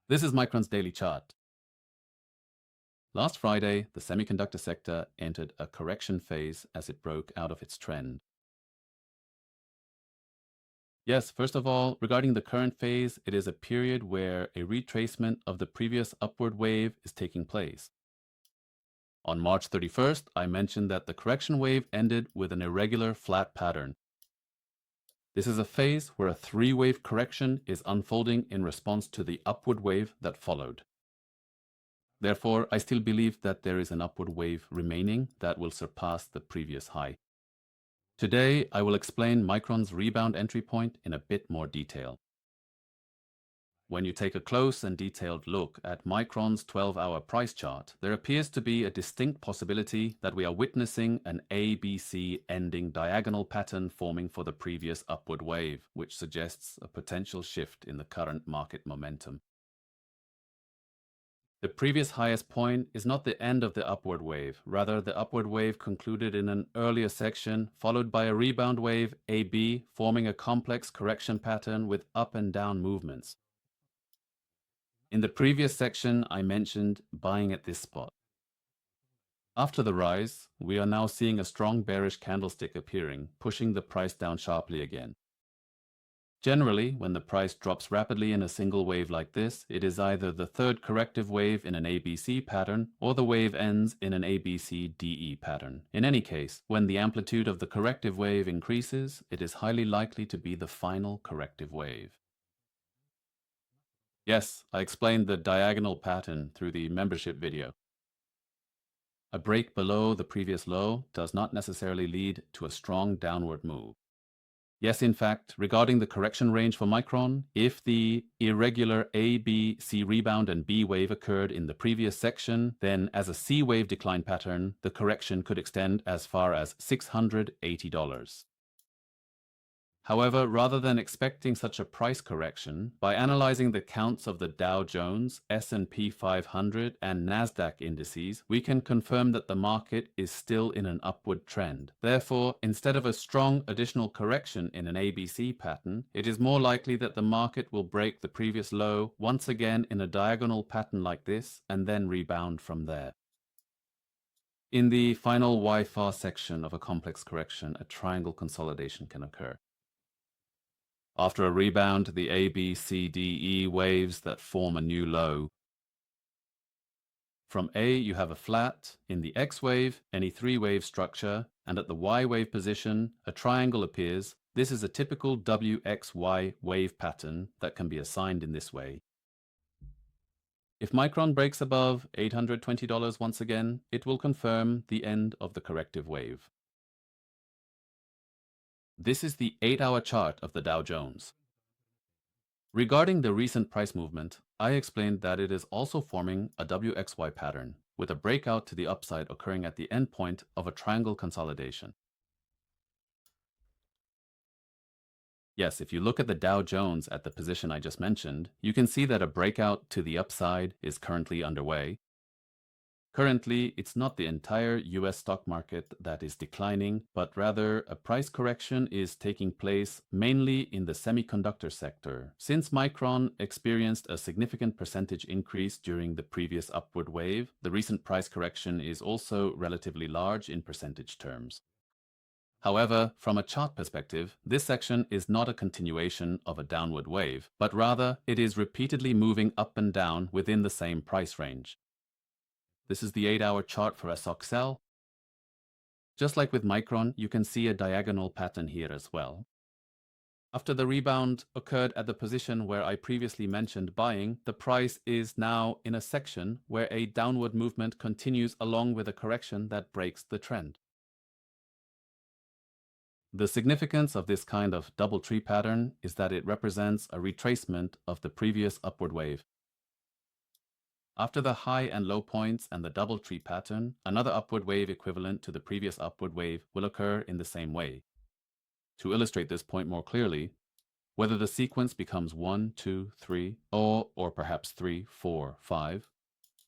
This is Micron's daily chart. Last Friday, the semiconductor sector entered a correction phase as it broke out of its trend. Yes, first of all, regarding the current phase, it is a period where a retracement of the previous upward wave is taking place. On March 31st, I mentioned that the correction wave ended with an irregular flat pattern. This is a phase where a three-wave correction is unfolding in response to the upward wave that followed. Therefore, I still believe that there is an upward wave remaining that will surpass the previous high. Today, I will explain Micron's rebound entry point in a bit more detail. When you take a close and detailed look at Micron's 12-hour price chart, there appears to be a distinct possibility that we are witnessing an ABC ending diagonal pattern forming for the previous upward wave, which suggests a potential shift in the current market momentum. The previous highest point is not the end of the upward wave. Rather, the upward wave concluded in an earlier section, followed by a rebound wave, AB, forming a complex correction pattern with up and down movements. In the previous section, I mentioned buying at this spot. After the rise, we are now seeing a strong bearish candlestick appearing, pushing the price down sharply again. Generally, when the price drops rapidly in a single wave like this, it is either the third corrective wave in an ABC pattern or the wave ends in an ABCDE pattern. In any case, when the amplitude of the corrective wave increases, it is highly likely to be the final corrective wave. Yes, I explained the diagonal pattern through the membership video. A break below the previous low does not necessarily lead to a strong downward move. Yes, in fact, regarding the correction range for Micron, if the irregular A, B, C rebound and B wave occurred in the previous section, then as a C wave decline pattern, the correction could extend as far as $680. However, rather than expecting such a price correction, by analyzing the counts of the Dow Jones, S&P 500, and Nasdaq indices, we can confirm that the market is still in an upward trend. Therefore, instead of a strong additional correction in an ABC pattern, it is more likely that the market will break the previous low once again in a diagonal pattern like this and then rebound from there. In the final Y-far section of a complex correction, a triangle consolidation can occur. After a rebound, the A, B, C, D, E waves that form a new low. From A, you have a flat. In the X wave, any three-wave structure, and at the Y wave position, a triangle appears. This is a typical WXY wave pattern that can be assigned in this way. If Micron breaks above $820 once again, it will confirm the end of the corrective wave. This is the 8-hour chart of the Dow Jones. Regarding the recent price movement, I explained that it is also forming a WXY pattern, with a breakout to the upside occurring at the endpoint of a triangle consolidation. Yes, if you look at the Dow Jones at the position I just mentioned, you can see that a breakout to the upside is currently underway. Currently, it's not the entire US stock market that is declining, but rather a price correction is taking place mainly in the semiconductor sector. Since Micron experienced a significant percentage increase during the previous upward wave, the recent price correction is also relatively large in percentage terms. However, from a chart perspective, this section is not a continuation of a downward wave, but rather it is repeatedly moving up and down within the same price range. This is the 8-hour chart for SOXL. Just like with Micron, you can see a diagonal pattern here as well. After the rebound occurred at the position where I previously mentioned buying, the price is now in a section where a downward movement continues along with a correction that breaks the trend. The significance of this kind of double tree pattern is that it represents a retracement of the previous upward wave. After the high and low points and the double tree pattern, another upward wave equivalent to the previous upward wave will occur in the same way. To illustrate this point more clearly, whether the sequence becomes 1, 2, 3, or perhaps 3, 4, 5,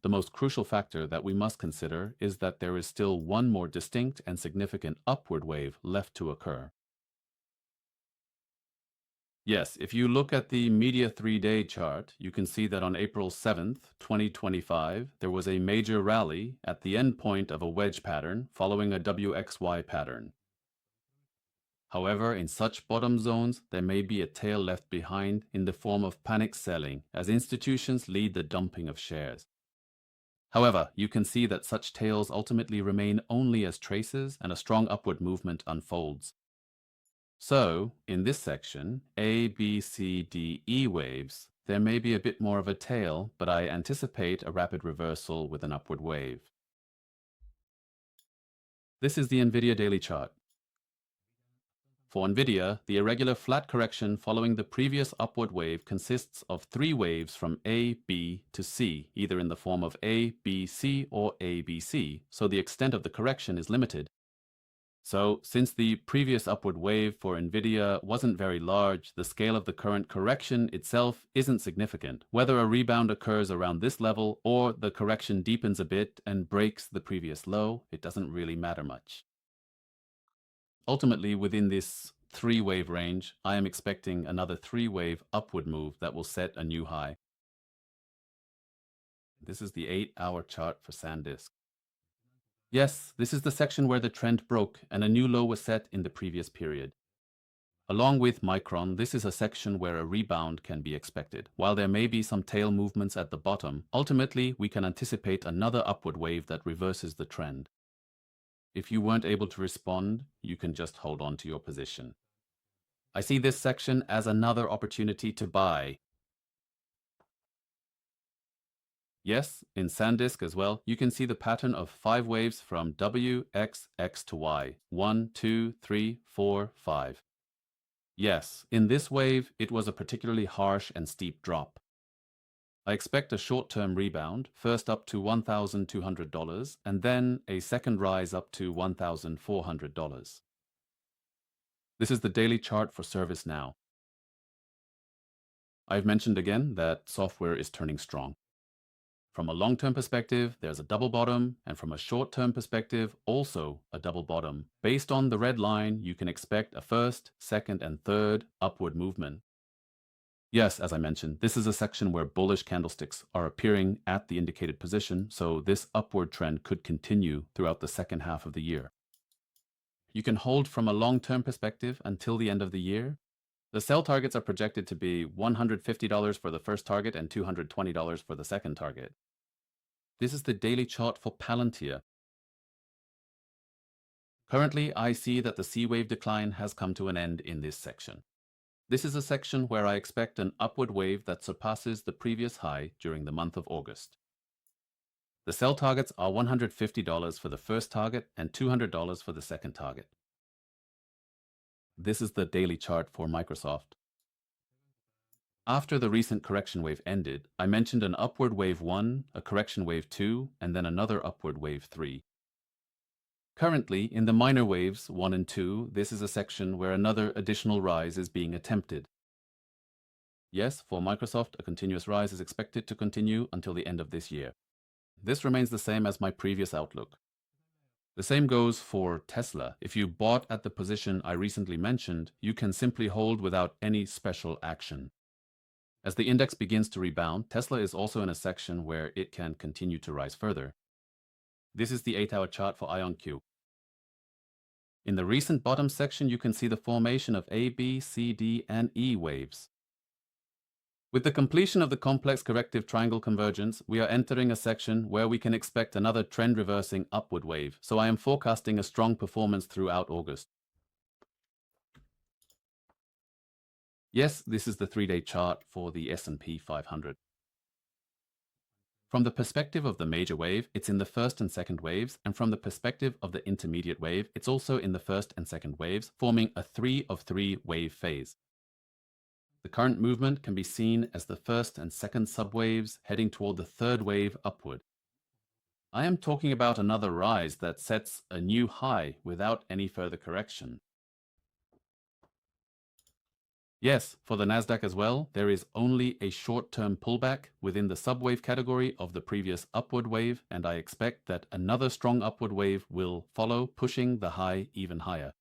the most crucial factor that we must consider is that there is still one more distinct and significant upward wave left to occur. Yes, if you look at the media 3-day chart, you can see that on April 7th, 2025, there was a major rally at the endpoint of a wedge pattern following a WXY pattern. However, in such bottom zones, there may be a tail left behind in the form of panic selling as institutions lead the dumping of shares. However, you can see that such tails ultimately remain only as traces and a strong upward movement unfolds. So, in this section, A, B, C, D, E waves, there may be a bit more of a tail, but I anticipate a rapid reversal with an upward wave. This is the NVIDIA daily chart. For NVIDIA, the irregular flat correction following the previous upward wave consists of 3 waves from A, B to C, either in the form of A, B, C or A, B, C, so the extent of the correction is limited. So, since the previous upward wave for NVIDIA wasn't very large, the scale of the current correction itself isn't significant. Whether a rebound occurs around this level or the correction deepens a bit and breaks the previous low, it doesn't really matter much. Ultimately, within this 3-wave range, I am expecting another 3-wave upward move that will set a new high. This is the 8-hour chart for SanDisk. Yes, this is the section where the trend broke and a new low was set in the previous period. Along with Micron, this is a section where a rebound can be expected. While there may be some tail movements at the bottom, ultimately we can anticipate another upward wave that reverses the trend. If you weren't able to respond, you can just hold on to your position. I see this section as another opportunity to buy. Yes, in SanDisk as well, you can see the pattern of 5 waves from W, X, X to Y. 1, 2, 3, 4, 5. Yes, in this wave, it was a particularly harsh and steep drop. I expect a short-term rebound, first up to $1,200, and then a second rise up to $1,400. This is the daily chart for ServiceNow. I've mentioned again that software is turning strong. From a long-term perspective, there's a double bottom, and from a short-term perspective, also a double bottom. Based on the red line, you can expect a first, second, and third upward movement. Yes, as I mentioned, this is a section where bullish candlesticks are appearing at the indicated position, so this upward trend could continue throughout the second half of the year. You can hold from a long-term perspective until the end of the year. The sell targets are projected to be $150 for the first target and $220 for the second target. This is the daily chart for Palantir. Currently, I see that the C-wave decline has come to an end in this section. This is a section where I expect an upward wave that surpasses the previous high during the month of August. The sell targets are $150 for the first target and $200 for the second target. This is the daily chart for Microsoft. After the recent correction wave ended, I mentioned an upward wave 1, a correction wave 2, and then another upward wave 3. Currently, in the minor waves 1 and 2, this is a section where another additional rise is being attempted. Yes, for Microsoft, a continuous rise is expected to continue until the end of this year. This remains the same as my previous outlook. The same goes for Tesla. If you bought at the position I recently mentioned, you can simply hold without any special action. As the index begins to rebound, Tesla is also in a section where it can continue to rise further. This is the 8-hour chart for IonQ. In the recent bottom section, you can see the formation of A, B, C, D, and E waves. With the completion of the complex corrective triangle convergence, we are entering a section where we can expect another trend-reversing upward wave, so I am forecasting a strong performance throughout August. Yes, this is the 3-day chart for the S&P 500. From the perspective of the major wave, it's in the first and second waves, and from the perspective of the intermediate wave, it's also in the first and second waves, forming a 3 of 3 wave phase. The current movement can be seen as the first and second subwaves heading toward the third wave upward. I am talking about another rise that sets a new high without any further correction. Yes, for the Nasdaq as well, there is only a short-term pullback within the subwave category of the previous upward wave, and I expect that another strong upward wave will follow, pushing the high even higher.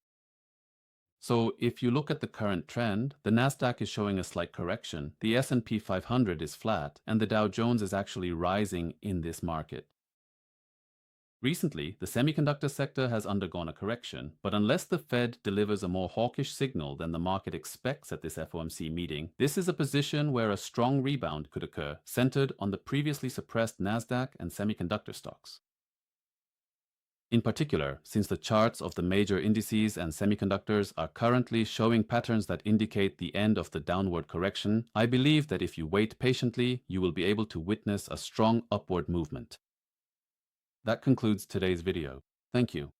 So if you look at the current trend, the Nasdaq is showing a slight correction, the S&P 500 is flat, and the Dow Jones is actually rising in this market. Recently, the semiconductor sector has undergone a correction, but unless the Fed delivers a more hawkish signal than the market expects at this FOMC meeting, this is a position where a strong rebound could occur, centered on the previously suppressed Nasdaq and semiconductor stocks. In particular, since the charts of the major indices and semiconductors are currently showing patterns that indicate the end of the downward correction, I believe that if you wait patiently, you will be able to witness a strong upward movement. That concludes today's video. Thank you.